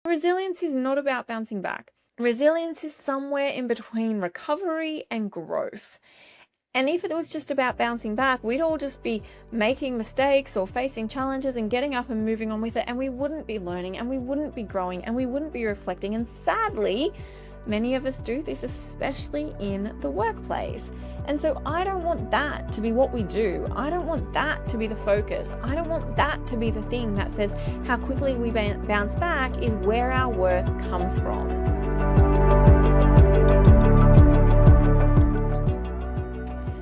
Resilience is not about bouncing back. Resilience is somewhere in between recovery and growth. And if it was just about bouncing back, we'd all just be making mistakes or facing challenges and getting up and moving on with it. And we wouldn't be learning and we wouldn't be growing and we wouldn't be reflecting. And sadly, many of us do this, especially in the workplace. And so I don't want that to be what we do. I don't want that to be the focus. I don't want that to be the thing that says how quickly we bounce back is where our worth comes from.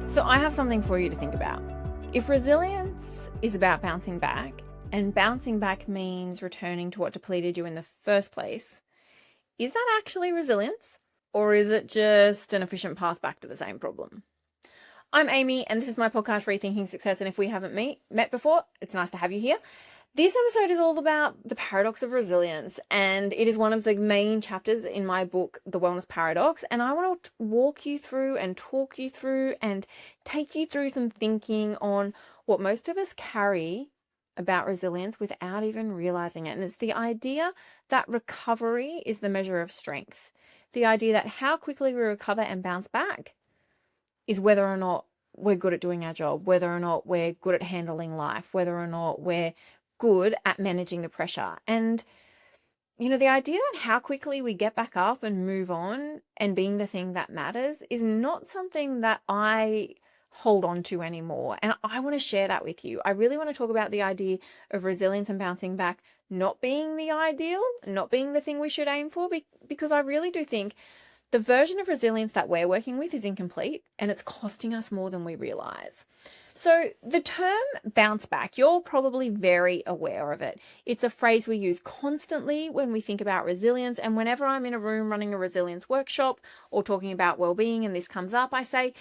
So I have something for you to think about. If resilience is about bouncing back, and bouncing back means returning to what depleted you in the first place, is that actually resilience? Or is it just an efficient path back to the same problem? I'm Amy, and this is my podcast, Rethinking Success. And if we haven't met before, it's nice to have you here. This episode is all about the paradox of resilience, and it is one of the main chapters in my book, The Wellness Paradox. And I want to walk you through and talk you through and take you through some thinking on what most of us carry about resilience without even realizing it. And it's the idea that recovery is the measure of strength. The idea that how quickly we recover and bounce back is whether or not we're good at doing our job, whether or not we're good at handling life, whether or not we're good at managing the pressure. And, you know, the idea that how quickly we get back up and move on and being the thing that matters is not something that I hold on to anymore. And I want to share that with you. I really want to talk about the idea of resilience and bouncing back not being the ideal, not being the thing we should aim for, because I really do think the version of resilience that we're working with is incomplete and it's costing us more than we realize. So the term bounce back, you're probably very aware of it. It's a phrase we use constantly when we think about resilience. And whenever I'm in a room running a resilience workshop or talking about well-being and this comes up, I say,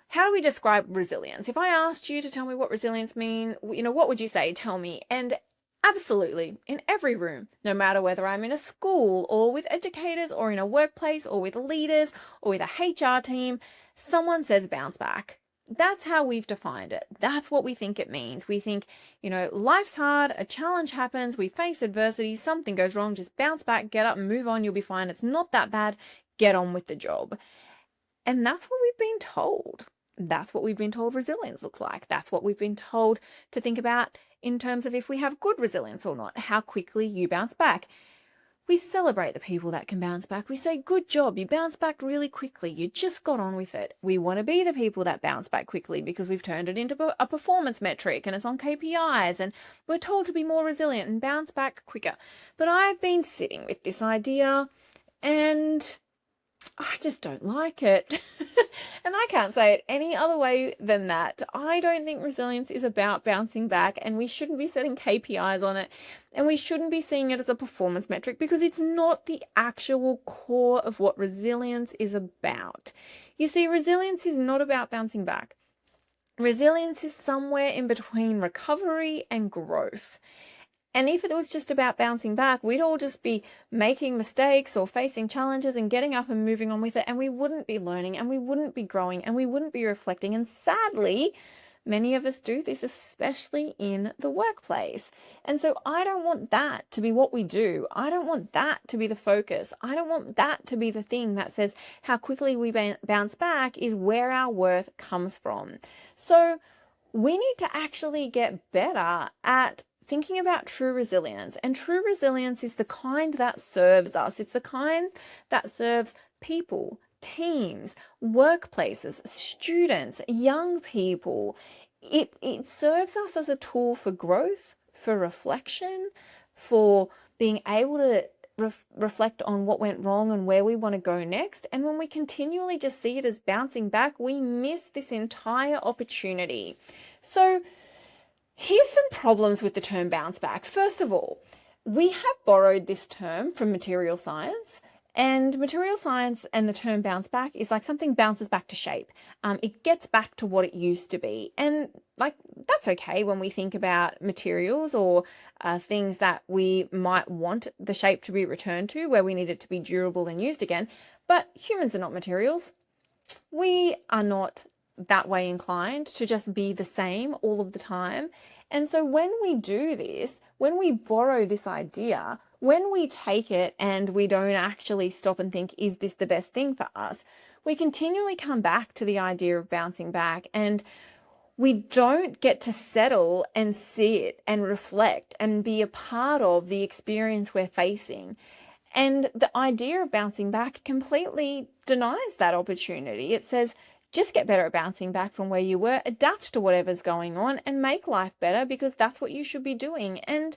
how do we describe resilience? If I asked you to tell me what resilience means, what would you say? Tell me. And absolutely, in every room, no matter whether I'm in a school or with educators or in a workplace or with leaders or with a HR team, someone says bounce back. That's how we've defined it. That's what we think it means. We think, life's hard, a challenge happens, we face adversity, something goes wrong, just bounce back, get up and move on, you'll be fine. It's not that bad. Get on with the job. And that's what we've been told. That's what we've been told resilience looks like. That's what we've been told to think about in terms of if we have good resilience or not, how quickly you bounce back. We celebrate the people that can bounce back. We say, good job, you bounced back really quickly. You just got on with it. We want to be the people that bounce back quickly because we've turned it into a performance metric and it's on KPIs and we're told to be more resilient and bounce back quicker. But I've been sitting with this idea and I just don't like it. And I can't say it any other way than that. I don't think resilience is about bouncing back, and we shouldn't be setting KPIs on it, and we shouldn't be seeing it as a performance metric because it's not the actual core of what resilience is about. You see, resilience is not about bouncing back. Resilience is somewhere in between recovery and growth. And if it was just about bouncing back, we'd all just be making mistakes or facing challenges and getting up and moving on with it. And we wouldn't be learning and we wouldn't be growing and we wouldn't be reflecting. And sadly, many of us do this, especially in the workplace. And so I don't want that to be what we do. I don't want that to be the focus. I don't want that to be the thing that says how quickly we bounce back is where our worth comes from. So we need to actually get better at thinking about true resilience. And true resilience is the kind that serves us. It's the kind that serves people, teams, workplaces, students, young people. It serves us as a tool for growth, for reflection, for being able to reflect on what went wrong and where we want to go next. And when we continually just see it as bouncing back, we miss this entire opportunity. So here's some problems with the term bounce back. First of all, we have borrowed this term from material science, and material science and the term bounce back is like something bounces back to shape. It gets back to what it used to be. And that's okay when we think about materials or things that we might want the shape to be returned to, where we need it to be durable and used again. But humans are not materials. We are not that way inclined to just be the same all of the time. And so when we do this, when we borrow this idea, when we take it and we don't actually stop and think, is this the best thing for us? We continually come back to the idea of bouncing back, and we don't get to settle and sit and reflect and be a part of the experience we're facing. And the idea of bouncing back completely denies that opportunity. It says, just get better at bouncing back from where you were, adapt to whatever's going on, and make life better, because that's what you should be doing. And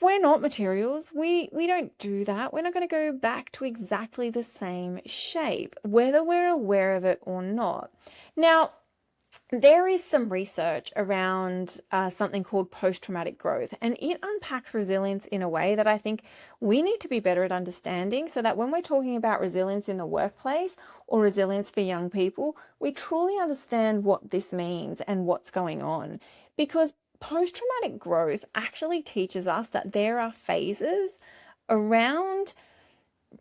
we're not materials. We don't do that. We're not going to go back to exactly the same shape, whether we're aware of it or not. Now, there is some research around something called post-traumatic growth, and it unpacks resilience in a way that I think we need to be better at understanding, so that when we're talking about resilience in the workplace or resilience for young people, we truly understand what this means and what's going on. Because post-traumatic growth actually teaches us that there are phases around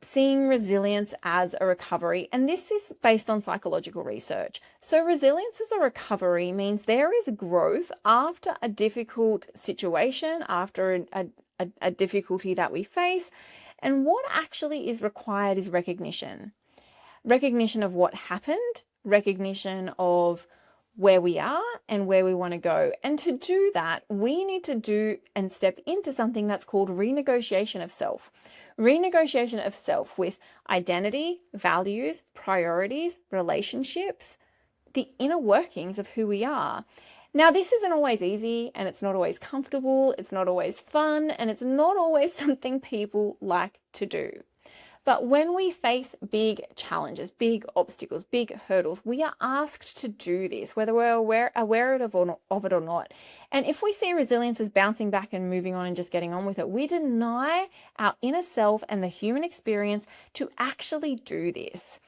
seeing resilience as a recovery, and this is based on psychological research. So resilience as a recovery means there is growth after a difficult situation, after a difficulty that we face, and what actually is required is recognition. Recognition of what happened, recognition of where we are and where we want to go. And to do that, we need to do and step into something that's called renegotiation of self. Renegotiation of self with identity, values, priorities, relationships, the inner workings of who we are. Now, this isn't always easy, and it's not always comfortable, it's not always fun, and it's not always something people like to do. But when we face big challenges, big obstacles, big hurdles, we are asked to do this, whether we're aware of it or not. And if we see resilience as bouncing back and moving on and just getting on with it, we deny our inner self and the human experience to actually do this.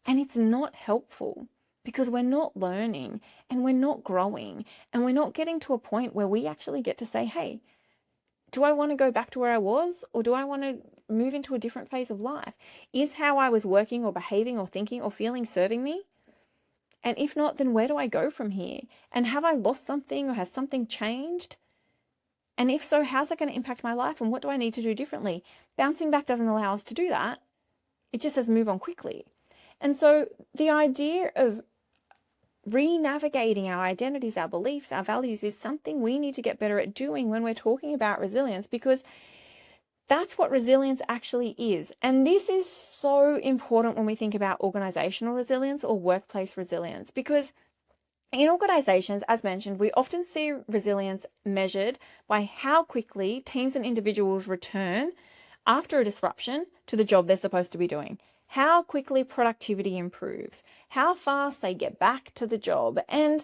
And it's not helpful, because we're not learning and we're not growing and we're not getting to a point where we actually get to say, hey, do I want to go back to where I was, or do I want to move into a different phase of life? Is how I was working or behaving or thinking or feeling serving me? And if not, then where do I go from here? And have I lost something, or has something changed? And if so, how's that going to impact my life, and what do I need to do differently? Bouncing back doesn't allow us to do that. It just says move on quickly. And so the idea of re-navigating our identities, our beliefs, our values is something we need to get better at doing when we're talking about resilience, because that's what resilience actually is. And this is so important when we think about organizational resilience or workplace resilience, because in organizations, as mentioned, we often see resilience measured by how quickly teams and individuals return after a disruption to the job they're supposed to be doing. How quickly productivity improves, how fast they get back to the job. And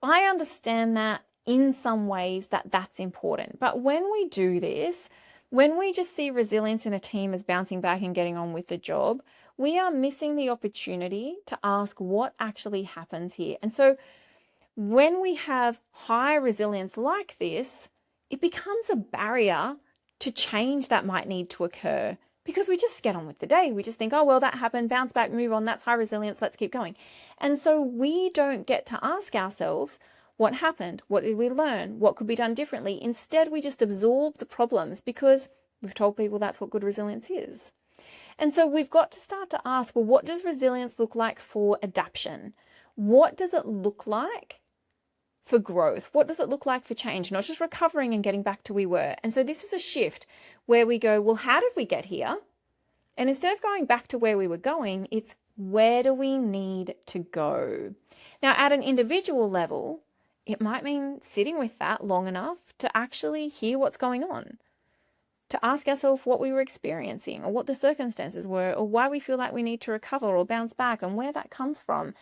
I understand that in some ways that's important. But when we do this, when we just see resilience in a team as bouncing back and getting on with the job, we are missing the opportunity to ask what actually happens here. And so when we have high resilience like this, it becomes a barrier to change that might need to occur, because we just get on with the day. We just think, oh, well, that happened, bounce back, move on, that's high resilience, let's keep going. And so we don't get to ask ourselves, what happened? What did we learn? What could be done differently? Instead, we just absorb the problems because we've told people that's what good resilience is. And so we've got to start to ask, well, what does resilience look like for adaptation? What does it look like for growth? What does it look like for change? Not just recovering and getting back to where we were. And so this is a shift where we go, well, how did we get here? And instead of going back to where we were going, it's where do we need to go? Now, at an individual level, it might mean sitting with that long enough to actually hear what's going on, to ask ourselves what we were experiencing or what the circumstances were, or why we feel like we need to recover or bounce back and where that comes from.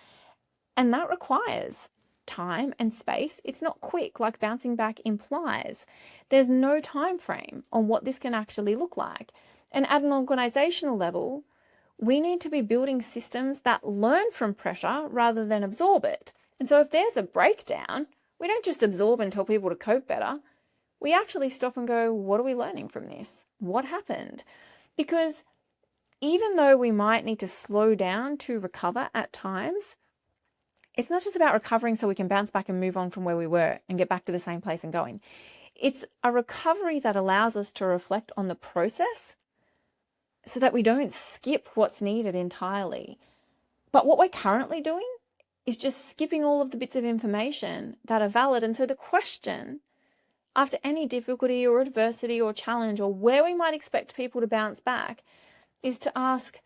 And that requires time and space. It's not quick like bouncing back implies. There's no time frame on what this can actually look like. And at an organizational level, we need to be building systems that learn from pressure rather than absorb it. And so if there's a breakdown, we don't just absorb and tell people to cope better. We actually stop and go, what are we learning from this? What happened? Because even though we might need to slow down to recover at times, it's not just about recovering so we can bounce back and move on from where we were and get back to the same place and going. It's a recovery that allows us to reflect on the process so that we don't skip what's needed entirely. But what we're currently doing is just skipping all of the bits of information that are valid. And so the question, after any difficulty or adversity or challenge or where we might expect people to bounce back, is to ask,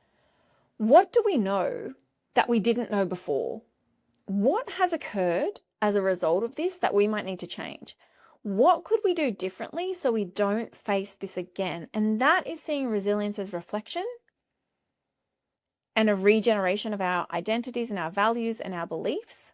what do we know that we didn't know before? What has occurred as a result of this that we might need to change? What could we do differently so we don't face this again? And that is seeing resilience as reflection and a regeneration of our identities and our values and our beliefs,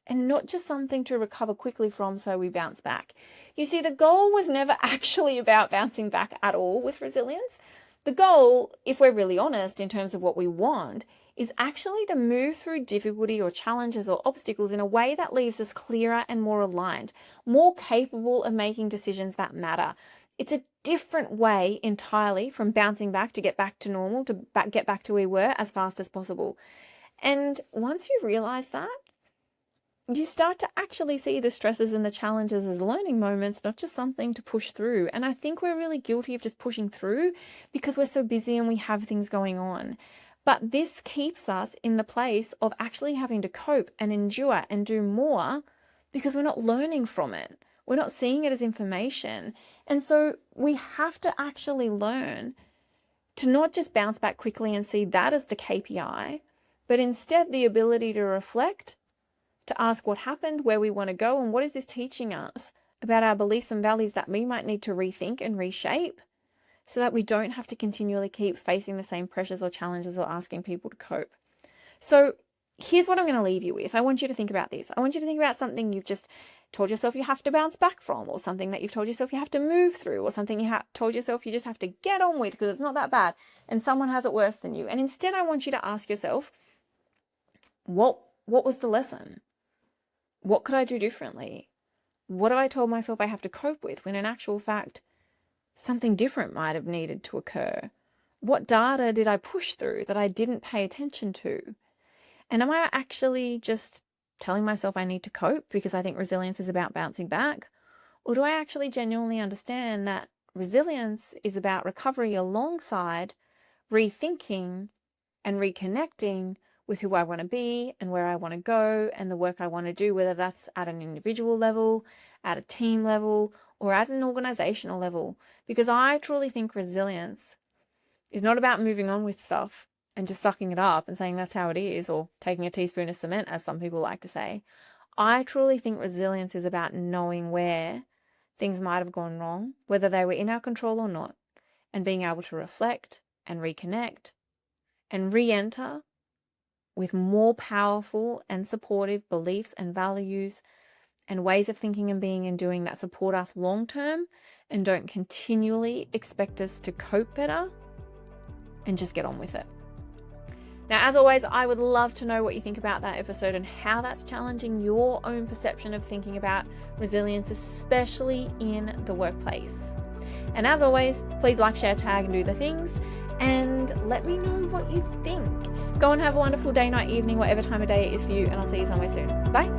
and not just something to recover quickly from so we bounce back. You see, the goal was never actually about bouncing back at all with resilience. The goal, if we're really honest in terms of what we want, is actually to move through difficulty or challenges or obstacles in a way that leaves us clearer and more aligned, more capable of making decisions that matter. It's a different way entirely from bouncing back to get back to normal, to get back to where we were as fast as possible. And once you realize that, you start to actually see the stresses and the challenges as learning moments, not just something to push through. And I think we're really guilty of just pushing through because we're so busy and we have things going on. But this keeps us in the place of actually having to cope and endure and do more because we're not learning from it. We're not seeing it as information. And so we have to actually learn to not just bounce back quickly and see that as the KPI, but instead the ability to reflect, to ask what happened, where we want to go, and what is this teaching us about our beliefs and values that we might need to rethink and reshape so that we don't have to continually keep facing the same pressures or challenges or asking people to cope. So here's what I'm going to leave you with. I want you to think about this. I want you to think about something you've just told yourself you have to bounce back from, or something that you've told yourself you have to move through, or something you told yourself you just have to get on with because it's not that bad and someone has it worse than you. And instead, I want you to ask yourself, what was the lesson? What could I do differently? What have I told myself I have to cope with when in actual fact, something different might have needed to occur? What data did I push through that I didn't pay attention to? And am I actually just telling myself I need to cope because I think resilience is about bouncing back? Or do I actually genuinely understand that resilience is about recovery alongside rethinking and reconnecting with who I want to be and where I want to go and the work I want to do, whether that's at an individual level, at a team level, or at an organizational level? Because I truly think resilience is not about moving on with stuff and just sucking it up and saying that's how it is, or taking a teaspoon of cement, as some people like to say. I truly think resilience is about knowing where things might have gone wrong, whether they were in our control or not, and being able to reflect and reconnect and re-enter with more powerful and supportive beliefs and values and ways of thinking and being and doing that support us long term and don't continually expect us to cope better, and just get on with it. Now, as always, I would love to know what you think about that episode and how that's challenging your own perception of thinking about resilience, especially in the workplace. And as always, please like, share, tag, and do the things, and let me know what you think. Go and have a wonderful day, night, evening, whatever time of day it is for you, and I'll see you somewhere soon. Bye.